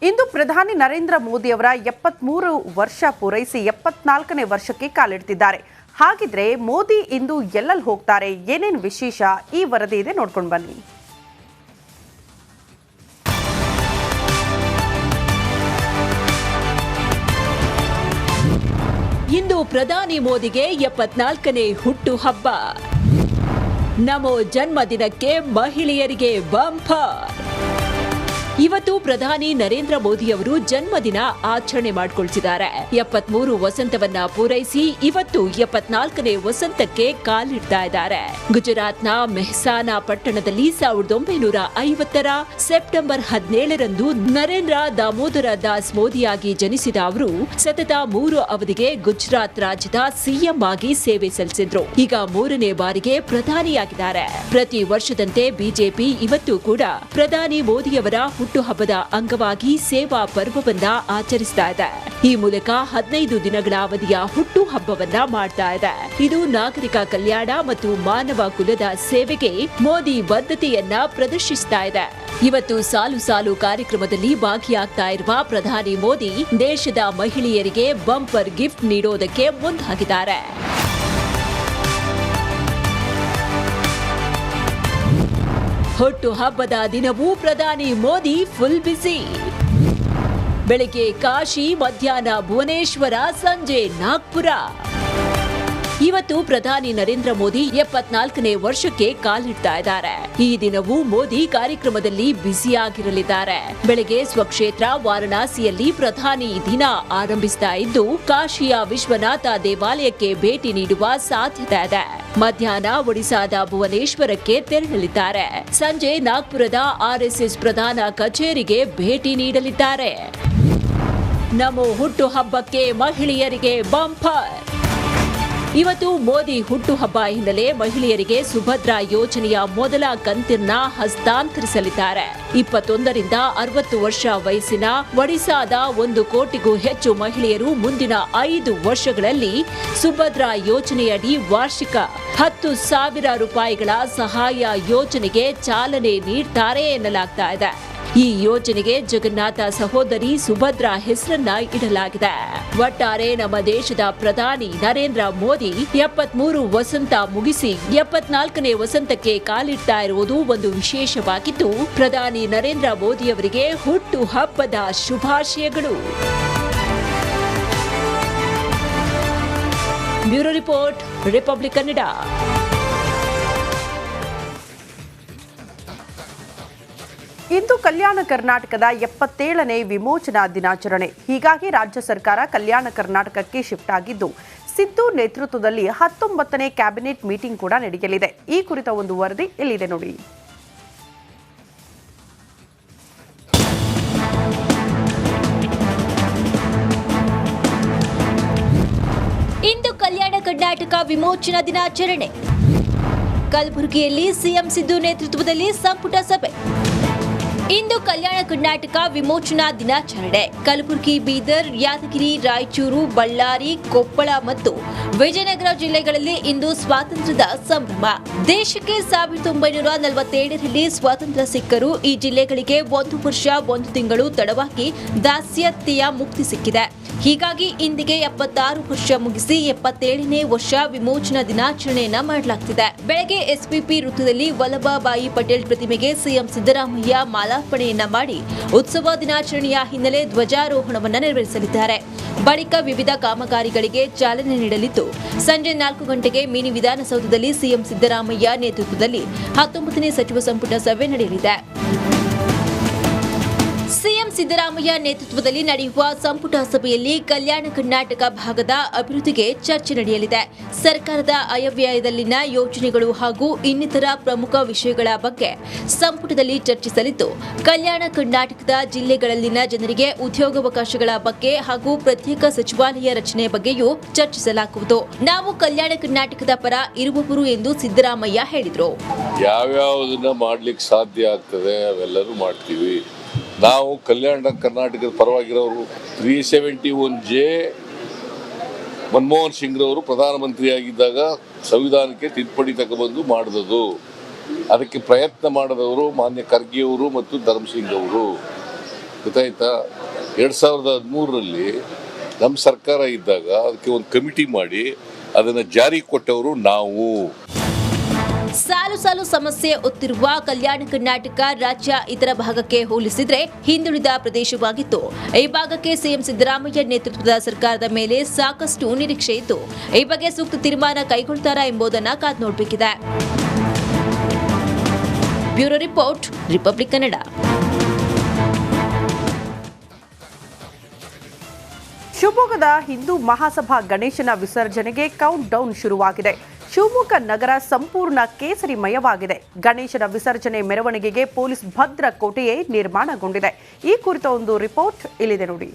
ಇಂದು ಪ್ರಧಾನಿ ನರೇಂದ್ರ ಮೋದಿ ಅವರ 73 ವರ್ಷ ಪೂರೈಸಿ 74ನೇ ವರ್ಷಕ್ಕೆ ಕಾಲಿಡ್ತಿದ್ದಾರೆ. ಹಾಗಿದ್ರೆ ಮೋದಿ ಇಂದು ಎಲ್ಲೆಲ್ಲಿ ಹೋಗ್ತಾರೆ, ಏನೇನು ವಿಶೇಷ, ಈ ವರದಿ ಇದೆ, ನೋಡ್ಕೊಂಡು ಬನ್ನಿ. ಇಂದು ಪ್ರಧಾನಿ ಮೋದಿಗೆ 74ನೇ ಹುಟ್ಟು ಹಬ್ಬ. ನಮೋ ಜನ್ಮದಿನಕ್ಕೆ ಮಹಿಳೆಯರಿಗೆ ಬಂಪರ್. ಇವತ್ತು ಪ್ರಧಾನಿ ನರೇಂದ್ರ ಮೋದಿ ಅವರು ಜನ್ಮದಿನ ಆಚರಣೆ ಮಾಡಿಕೊಳ್ತಿದ್ದಾರೆ. 73 ವಸಂತವನ್ನ ಪೂರೈಸಿ ಇವತ್ತು 74ನೇ ವಸಂತಕ್ಕೆ ಕಾಲಿಡ್ತಾ ಇದ್ದಾರೆ. ಗುಜರಾತ್ನ ಮೆಹಸಾನಾ ಪಟ್ಟಣದಲ್ಲಿ 1950ರ ಸೆಪ್ಟೆಂಬರ್ 17ರಂದು ನರೇಂದ್ರ ದಾಮೋದರ ದಾಸ್ ಮೋದಿಯಾಗಿ ಜನಿಸಿದ ಅವರು ಸತತ 3 ಅವಧಿಗೆ ಗುಜರಾತ್ ರಾಜ್ಯದ ಸಿಎಂ ಆಗಿ ಸೇವೆ ಸಲ್ಲಿಸಿದ್ರು. ಈಗ 3ನೇ ಬಾರಿಗೆ ಪ್ರಧಾನಿಯಾಗಿದ್ದಾರೆ. ಪ್ರತಿ ವರ್ಷದಂತೆ ಬಿಜೆಪಿ ಇವತ್ತು ಕೂಡ ಪ್ರಧಾನಿ ಮೋದಿಯವರ ಹುಟ್ಟುಹಬ್ಬದ ಅಂಗವಾಗಿ ಸೇವಾ ಪರ್ವವನ್ನ ಆಚರಿಸ್ತಾ ಇದೆ. ಈ ಮೂಲಕ 15 ದಿನಗಳ ಅವಧಿಯ ಹುಟ್ಟು ಹಬ್ಬವನ್ನ ಮಾಡ್ತಾ ಇದೆ. ಇದು ನಾಗರಿಕ ಕಲ್ಯಾಣ ಮತ್ತು ಮಾನವ ಕುಲದ ಸೇವೆಗೆ ಮೋದಿ ಬದ್ಧತೆಯನ್ನ ಪ್ರದರ್ಶಿಸ್ತಾ ಇದೆ. ಇವತ್ತು ಸಾಲು ಸಾಲು ಕಾರ್ಯಕ್ರಮದಲ್ಲಿ ಭಾಗಿಯಾಗ್ತಾ ಇರುವ ಪ್ರಧಾನಿ ಮೋದಿ ದೇಶದ ಮಹಿಳೆಯರಿಗೆ ಬಂಪರ್ ಗಿಫ್ಟ್ ನೀಡೋದಕ್ಕೆ ಮುಂದಾಗಿದ್ದಾರೆ. ಹುಟ್ಟು ಹಬ್ಬದ ದಿನವೂ ಪ್ರಧಾನಿ ಮೋದಿ ಫುಲ್ ಬಿಸಿ. ಬೆಳಗ್ಗೆ ಕಾಶಿ, ಮಧ್ಯಾಹ್ನ ಭುವನೇಶ್ವರ, ಸಂಜೆ ನಾಗ್ಪುರ. ಇವತ್ತು ಪ್ರಧಾನಿ ನರೇಂದ್ರ ಮೋದಿ 74ನೇ ವರ್ಷಕ್ಕೆ ಕಾಲಿಡ್ತಾ ಇದ್ದಾರೆ. ಈ ದಿನವೂ ಮೋದಿ ಕಾರ್ಯಕ್ರಮದಲ್ಲಿ ಬ್ಯುಸಿಯಾಗಿರಲಿದ್ದಾರೆ. ಬೆಳಗ್ಗೆ ಸ್ವಕ್ಷೇತ್ರ ವಾರಣಾಸಿಯಲ್ಲಿ ಪ್ರಧಾನಿ ದಿನ ಆರಂಭಿಸ್ತಾ ಇದ್ದು, ಕಾಶಿಯ ವಿಶ್ವನಾಥ ದೇವಾಲಯಕ್ಕೆ ಭೇಟಿ ನೀಡುವ ಸಾಧ್ಯತೆ ಇದೆ. ಮಧ್ಯಾಹ್ನ ಒಡಿಸಾದ ಭುವನೇಶ್ವರಕ್ಕೆ ತೆರಳಲಿದ್ದಾರೆ. ಸಂಜೆ ನಾಗ್ಪುರದ ಆರ್ಎಸ್ಎಸ್ ಪ್ರಧಾನ ಕಚೇರಿಗೆ ಭೇಟಿ ನೀಡಲಿದ್ದಾರೆ. ನಮೋ ಹುಟ್ಟು ಹಬ್ಬಕ್ಕೆ ಮಹಿಳೆಯರಿಗೆ ಬಂಪರ್. ಇವತ್ತು ಮೋದಿ ಹುಟ್ಟುಹಬ್ಬ ಹಿನ್ನೆಲೆ ಮಹಿಳೆಯರಿಗೆ ಸುಭದ್ರಾ ಯೋಜನೆಯ ಮೊದಲ ಕಂತನ್ನ ಹಸ್ತಾಂತರಿಸಲಿದ್ದಾರೆ. 21ರಿಂದ 60 ವರ್ಷ ವಯಸ್ಸಿನ ಒಡಿಸಾದ 1 ಕೋಟಿಗೂ ಹೆಚ್ಚು ಮಹಿಳೆಯರು ಮುಂದಿನ 5 ವರ್ಷಗಳಲ್ಲಿ ಸುಭದ್ರಾ ಯೋಜನೆಯಡಿ ವಾರ್ಷಿಕ 10,000 ರೂಪಾಯಿಗಳ ಸಹಾಯ ಯೋಜನೆಗೆ ಚಾಲನೆ ನೀಡ್ತಾರೆ ಎನ್ನಲಾಗ್ತಾ ಇದೆ. ಈ ಯೋಜನೆಗೆ ಜಗನ್ನಾಥ ಸಹೋದರಿ ಸುಭದ್ರಾ ಹೆಸರನ್ನ ಇಡಲಾಗಿದೆ. ಒಟ್ಟಾರೆ ನಮ್ಮ ದೇಶದ ಪ್ರಧಾನಿ ನರೇಂದ್ರ ಮೋದಿ 73 ವಸಂತ ಮುಗಿಸಿ 74ನೇ ವಸಂತಕ್ಕೆ ಕಾಲಿಡ್ತಾ ಇರುವುದು ಒಂದು ವಿಶೇಷವಾಗಿದ್ದು, ಪ್ರಧಾನಿ ನರೇಂದ್ರ ಮೋದಿ ಅವರಿಗೆ ಹುಟ್ಟು ಹಬ್ಬದ ಶುಭಾಶಯಗಳು. Bureau report, Republic Kannada. ಇಂದು ಕಲ್ಯಾಣ ಕರ್ನಾಟಕದ 77ನೇ ವಿಮೋಚನಾ ದಿನಾಚರಣೆ. ಹೀಗಾಗಿ ರಾಜ್ಯ ಸರ್ಕಾರ ಕಲ್ಯಾಣ ಕರ್ನಾಟಕಕ್ಕೆ ಶಿಫ್ಟ್ ಆಗಿದ್ದು, ಸಿದ್ದು ನೇತೃತ್ವದಲ್ಲಿ 19ನೇ ಕ್ಯಾಬಿನೆಟ್ ಮೀಟಿಂಗ್ ಕೂಡ ನಡೆಯಲಿದೆ. ಈ ಕುರಿತ ಒಂದು ವರದಿ ಇಲ್ಲಿದೆ ನೋಡಿ. ಇಂದು ಕಲ್ಯಾಣ ಕರ್ನಾಟಕ ವಿಮೋಚನಾ ದಿನಾಚರಣೆ. ಕಲಬುರಗಿಯಲ್ಲಿ ಸಿಎಂ ಸಿದ್ದು ನೇತೃತ್ವದಲ್ಲಿ ಸಂಪುಟ ಸಭೆ. ಇಂದು ಕಲ್ಯಾಣ ಕರ್ನಾಟಕ ವಿಮೋಚನಾ ದಿನಾಚರಣೆ. ಕಲಬುರಗಿ, ಬೀದರ್, ಯಾದಗಿರಿ, ರಾಯಚೂರು, ಬಳ್ಳಾರಿ, ಕೊಪ್ಪಳ ಮತ್ತು ವಿಜಯನಗರ ಜಿಲ್ಲೆಗಳಲ್ಲಿ ಇಂದು ಸ್ವಾತಂತ್ರ್ಯದ ಸಂಭ್ರಮ. ದೇಶಕ್ಕೆ 1947ರಲ್ಲಿ ಸ್ವಾತಂತ್ರ್ಯ ಸಿಕ್ಕರೂ ಈ ಜಿಲ್ಲೆಗಳಿಗೆ 1 ವರ್ಷ 1 ತಿಂಗಳು ತಡವಾಗಿ ದಾಸ್ಯತೆಯ ಮುಕ್ತಿ ಸಿಕ್ಕಿದೆ. ಹೀಗಾಗಿ ಇಂದಿಗೆ 76 ವರ್ಷ ಮುಗಿಸಿ 77ನೇ ವರ್ಷ ವಿಮೋಚನಾ ದಿನಾಚರಣೆಯನ್ನ ಮಾಡಲಾಗ್ತಿದೆ. ಬೆಳಗ್ಗೆ ಎಸ್ಪಿಪಿ ವೃತ್ತದಲ್ಲಿ ವಲ್ಲಭಭಾಯಿ ಪಟೇಲ್ ಪ್ರತಿಮೆಗೆ ಸಿಎಂ ಸಿದ್ದರಾಮಯ್ಯ ಮಾಲಾರ್ಪಣೆಯನ್ನ ಮಾಡಿ ಉತ್ಸವ ದಿನಾಚರಣೆಯ ಹಿನ್ನೆಲೆ ಧ್ವಜಾರೋಹಣವನ್ನ ನೆರವೇರಿಸಲಿದ್ದಾರೆ. ಬಳಿಕ ವಿವಿಧ ಕಾಮಗಾರಿಗಳಿಗೆ ಚಾಲನೆ ನೀಡಲಿದ್ದು, ಸಂಜೆ 4 ಗಂಟೆಗೆ ಮಿನಿ ವಿಧಾನಸೌಧದಲ್ಲಿ ಸಿಎಂ ಸಿದ್ದರಾಮಯ್ಯ ನೇತೃತ್ವದಲ್ಲಿ 19ನೇ ಸಚಿವ ಸಂಪುಟ ಸಭೆ ನಡೆಯಲಿದೆ. ಸಿಎಂ ಸಿದ್ದರಾಮಯ್ಯ ನೇತೃತ್ವದಲ್ಲಿ ನಡೆಯುವ ಸಂಪುಟ ಸಭೆಯಲ್ಲಿ ಕಲ್ಯಾಣ ಕರ್ನಾಟಕ ಭಾಗದ ಅಭಿವೃದ್ಧಿಗೆ ಚರ್ಚೆ ನಡೆಯಲಿದೆ. ಸರ್ಕಾರದ ಆಯವ್ಯಯದಲ್ಲಿನ ಯೋಜನೆಗಳು ಹಾಗೂ ಇನ್ನಿತರ ಪ್ರಮುಖ ವಿಷಯಗಳ ಬಗ್ಗೆ ಸಂಪುಟದಲ್ಲಿ ಚರ್ಚಿಸಲಿದ್ದು, ಕಲ್ಯಾಣ ಕರ್ನಾಟಕದ ಜಿಲ್ಲೆಗಳಲ್ಲಿನ ಜನರಿಗೆ ಉದ್ಯೋಗಾವಕಾಶಗಳ ಬಗ್ಗೆ ಹಾಗೂ ಪ್ರತ್ಯೇಕ ಸಚಿವಾಲಯ ರಚನೆ ಬಗ್ಗೆಯೂ ಚರ್ಚಿಸಲಾಗುವುದು. ನಾವು ಕಲ್ಯಾಣ ಕರ್ನಾಟಕದ ಪರ ಇರುವವರು ಎಂದು ಸಿದ್ದರಾಮಯ್ಯ ಹೇಳಿದರು. ಯಾವ್ಯಾವುದನ್ನ ಮಾಡ್ಲಿಕ್ಕೆ ಸಾಧ್ಯ ಆಗ್ತದೆ ಅವೆಲ್ಲರೂ ಮಾಡ್ತೀವಿ. ನಾವು ಕಲ್ಯಾಣ ಕರ್ನಾಟಕದ ಪರವಾಗಿರೋರು 371J ಮನಮೋಹನ್ ಸಿಂಗ್ರವರು ಪ್ರಧಾನಮಂತ್ರಿಯಾಗಿದ್ದಾಗ ಸಂವಿಧಾನಕ್ಕೆ ತಿದ್ದುಪಡಿ ತಗೊಬಂದು ಮಾಡಿದದು. ಅದಕ್ಕೆ ಪ್ರಯತ್ನ ಮಾಡಿದವರು ಮಾನ್ಯ ಖರ್ಗೆಯವರು ಮತ್ತು ಧರ್ಮಸಿಂಗ್ ಅವರು. ಗೊತ್ತಾಯ್ತಾ? 2013ರಲ್ಲಿ ನಮ್ಮ ಸರ್ಕಾರ ಇದ್ದಾಗ ಅದಕ್ಕೆ ಒಂದು ಕಮಿಟಿ ಮಾಡಿ ಅದನ್ನು ಜಾರಿ ಕೊಟ್ಟವರು ನಾವು. ಸಾಲು ಸಾಲು ಸಮಸ್ಯೆ ಒತ್ತಿರುವ ಕಲ್ಯಾಣ ಕರ್ನಾಟಕ ರಾಜ್ಯ ಇತರ ಭಾಗಕ್ಕೆ ಹೋಲಿಸಿದ್ರೆ ಹಿಂದುಳಿದ ಪ್ರದೇಶವಾಗಿತ್ತು. ಈ ಭಾಗಕ್ಕೆ ಸಿಎಂ ಸಿದ್ದರಾಮಯ್ಯ ನೇತೃತ್ವದ ಸರ್ಕಾರದ ಮೇಲೆ ಸಾಕಷ್ಟು ನಿರೀಕ್ಷೆ ಇತ್ತು. ಈ ಬಗ್ಗೆ ಸೂಕ್ತ ತೀರ್ಮಾನ ಕೈಗೊಳ್ತಾರಾ ಎಂಬುದನ್ನು ಕಾದು ನೋಡಬೇಕಿದೆ. Bureau report, Republic Kannada. ಶಿವಮೊಗ್ಗದ ಹಿಂದೂ ಮಹಾಸಭಾ ಗಣೇಶನ ವಿಸರ್ಜನೆಗೆ ಕೌಂಟ್ ಡೌನ್ ಶುರುವಾಗಿದೆ. ಶಿವಮೊಗ್ಗ ನಗರ ಸಂಪೂರ್ಣ ಕೇಸರಿಮಯವಾಗಿದೆ. ಗಣೇಶನ ವಿಸರ್ಜನೆ ಮೆರವಣಿಗೆಗೆ ಪೊಲೀಸ್ ಭದ್ರ ಕೋಟೆಯೇ ನಿರ್ಮಾಣಗೊಂಡಿದೆ. ಈ ಕುರಿತ ಒಂದು ರಿಪೋರ್ಟ್ ಇಲ್ಲಿದೆ ನೋಡಿ.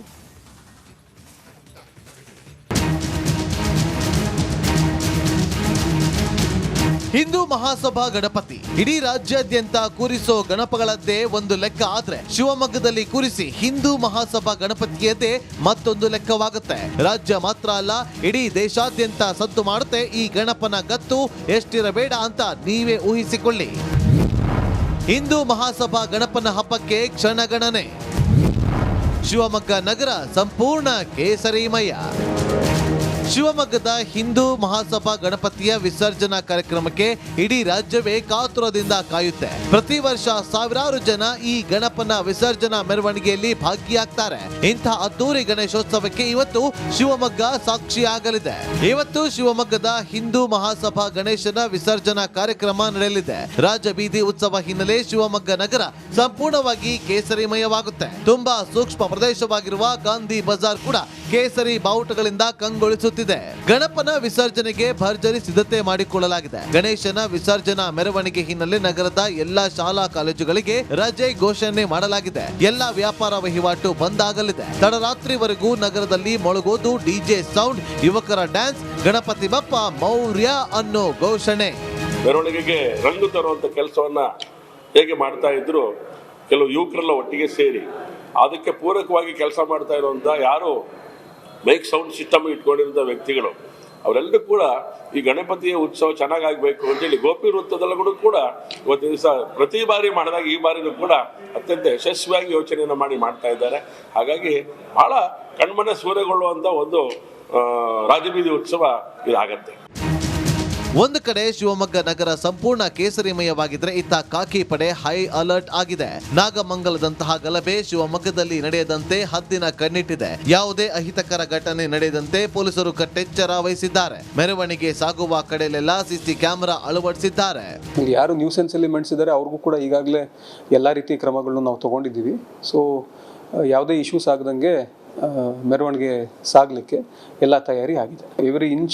ಹಿಂದೂ ಮಹಾಸಭಾ ಗಣಪತಿ ಇಡೀ ರಾಜ್ಯಾದ್ಯಂತ ಕೂರಿಸೋ ಗಣಪಗಳದ್ದೇ ಒಂದು ಲೆಕ್ಕ ಆದ್ರೆ ಶಿವಮೊಗ್ಗದಲ್ಲಿ ಕೂರಿಸಿ ಹಿಂದೂ ಮಹಾಸಭಾ ಗಣಪತಿಯದ್ದೇ ಮತ್ತೊಂದು ಲೆಕ್ಕವಾಗುತ್ತೆ. ರಾಜ್ಯ ಮಾತ್ರ ಅಲ್ಲ, ಇಡೀ ದೇಶಾದ್ಯಂತ ಸದ್ದು ಮಾಡುತ್ತೆ ಈ ಗಣಪನ ಗತ್ತು ಎಷ್ಟಿರಬೇಡ ಅಂತ ನೀವೇ ಊಹಿಸಿಕೊಳ್ಳಿ. ಹಿಂದೂ ಮಹಾಸಭಾ ಗಣಪನ ಹಬ್ಬಕ್ಕೆ ಕ್ಷಣಗಣನೆ. ಶಿವಮೊಗ್ಗ ನಗರ ಸಂಪೂರ್ಣ ಕೇಸರಿಮಯ. ಶಿವಮೊಗ್ಗದ ಹಿಂದೂ ಮಹಾಸಭಾ ಗಣಪತಿಯ ವಿಸರ್ಜನಾ ಕಾರ್ಯಕ್ರಮಕ್ಕೆ ಇಡೀ ರಾಜ್ಯವೇ ಕಾತುರದಿಂದ ಕಾಯುತ್ತೆ. ಪ್ರತಿ ವರ್ಷ ಸಾವಿರಾರು ಜನ ಈ ಗಣಪನ ವಿಸರ್ಜನಾ ಮೆರವಣಿಗೆಯಲ್ಲಿ ಭಾಗಿಯಾಗ್ತಾರೆ. ಇಂಥ ಅದ್ದೂರಿ ಗಣೇಶೋತ್ಸವಕ್ಕೆ ಇವತ್ತು ಶಿವಮೊಗ್ಗ ಸಾಕ್ಷಿಯಾಗಲಿದೆ. ಇವತ್ತು ಶಿವಮೊಗ್ಗದ ಹಿಂದೂ ಮಹಾಸಭಾ ಗಣೇಶನ ವಿಸರ್ಜನಾ ಕಾರ್ಯಕ್ರಮ ನಡೆಯಲಿದೆ. ರಾಜಬೀದಿ ಉತ್ಸವ ಹಿನ್ನೆಲೆ ಶಿವಮೊಗ್ಗ ನಗರ ಸಂಪೂರ್ಣವಾಗಿ ಕೇಸರಿಮಯವಾಗುತ್ತೆ. ತುಂಬಾ ಸೂಕ್ಷ್ಮ ಪ್ರದೇಶವಾಗಿರುವ ಗಾಂಧಿ ಬಜಾರ್ ಕೂಡ ಕೇಸರಿ ಬಾವುಟಗಳಿಂದ ಕಂಗೊಳಿಸುತ್ತಿದೆ. ಗಣಪನ ವಿಸರ್ಜನೆಗೆ ಭರ್ಜರಿ ಸಿದ್ಧತೆ ಮಾಡಿಕೊಳ್ಳಲಾಗಿದೆ. ಗಣೇಶನ ವಿಸರ್ಜನಾ ಮೆರವಣಿಗೆ ಹಿನ್ನೆಲೆ ನಗರದ ಎಲ್ಲಾ ಶಾಲಾ ಕಾಲೇಜುಗಳಿಗೆ ರಜೆ ಘೋಷಣೆ ಮಾಡಲಾಗಿದೆ. ಎಲ್ಲಾ ವ್ಯಾಪಾರ ವಹಿವಾಟು ಬಂದ್ ಆಗಲಿದೆ. ತಡರಾತ್ರಿವರೆಗೂ ನಗರದಲ್ಲಿ ಮೊಳಗೋದು ಡಿಜೆ ಸೌಂಡ್, ಯುವಕರ ಡ್ಯಾನ್ಸ್, ಗಣಪತಿ ಬಪ್ಪ ಮೌರ್ಯ ಅನ್ನೋ ಘೋಷಣೆ. ಮೆರವಣಿಗೆಗೆ ರಂಗು ತರುವಂತ ಕೆಲಸವನ್ನ ಹೇಗೆ ಮಾಡ್ತಾ ಇದ್ರು ಕೆಲವು ಯುವಕರೆಲ್ಲ ಒಟ್ಟಿಗೆ ಸೇರಿ ಅದಕ್ಕೆ ಪೂರಕವಾಗಿ ಕೆಲಸ ಮಾಡ್ತಾ ಇರುವಂತ ಯಾರು ಮೈಕ್ ಸೌಂಡ್ ಸಿಸ್ಟಮ್ ಇಟ್ಕೊಂಡಿರುವಂಥ ವ್ಯಕ್ತಿಗಳು ಅವರೆಲ್ಲರೂ ಕೂಡ ಈ ಗಣಪತಿಯ ಉತ್ಸವ ಚೆನ್ನಾಗಾಗಬೇಕು ಅಂತೇಳಿ ಗೋಪಿ ವೃತ್ತದಲ್ಲೂ ಕೂಡ ಇವತ್ತು ದಿವಸ ಪ್ರತಿ ಬಾರಿ ಮಾಡಿದಾಗ ಈ ಬಾರಿನೂ ಕೂಡ ಅತ್ಯಂತ ಯಶಸ್ವಿಯಾಗಿ ಯೋಚನೆಯನ್ನು ಮಾಡ್ತಾ ಇದ್ದಾರೆ. ಹಾಗಾಗಿ ಬಹಳ ಕಣ್ಮನೆ ಸೂರೆಗೊಳ್ಳುವಂಥ ಒಂದು ರಾಜಬೀದಿ ಉತ್ಸವ ಇದಾಗತ್ತೆ. ಒಂದು ಕಡೆ ಶಿವಮೊಗ್ಗ ನಗರ ಸಂಪೂರ್ಣ ಕೇಸರಿಮಯವಾಗಿದ್ರೆ ಇತ್ತ ಖಾಕಿ ಪಡೆ ಹೈ ಅಲರ್ಟ್ ಆಗಿದೆ. ನಾಗಮಂಗಲದಂತಹ ಗಲಭೆ ಶಿವಮೊಗ್ಗದಲ್ಲಿ ನಡೆಯದಂತೆ ಹದ್ದಿನ ಕಣ್ಣಿಟ್ಟಿದೆ. ಯಾವುದೇ ಅಹಿತಕರ ಘಟನೆ ನಡೆಯದಂತೆ ಪೊಲೀಸರು ಕಟ್ಟೆಚ್ಚರ ವಹಿಸಿದ್ದಾರೆ. ಮೆರವಣಿಗೆ ಸಾಗುವ ಕಡೆಯಲ್ಲೆಲ್ಲ ಸಿಸಿ ಕ್ಯಾಮೆರಾ ಅಳವಡಿಸಿದ್ದಾರೆ. ಯಾರು ನ್ಯೂಸೆನ್ಸ್ ಎಲಿಮೆಂಟ್ಸ್ ಇದ್ದಾರೆ ಅವ್ರಿಗೂ ಕೂಡ ಈಗಾಗಲೇ ಎಲ್ಲ ರೀತಿಯ ಕ್ರಮಗಳನ್ನು ನಾವು ತಗೊಂಡಿದ್ದೀವಿ. ಸೊ ಯಾವುದೇ ಇಶ್ಯೂಸ್ ಆಗದಂಗೆ ಮೆರವಣಿಗೆ ಸಾಗಲಿಕ್ಕೆ ಎಲ್ಲ ತಯಾರಿ ಆಗಿದೆ. Every inch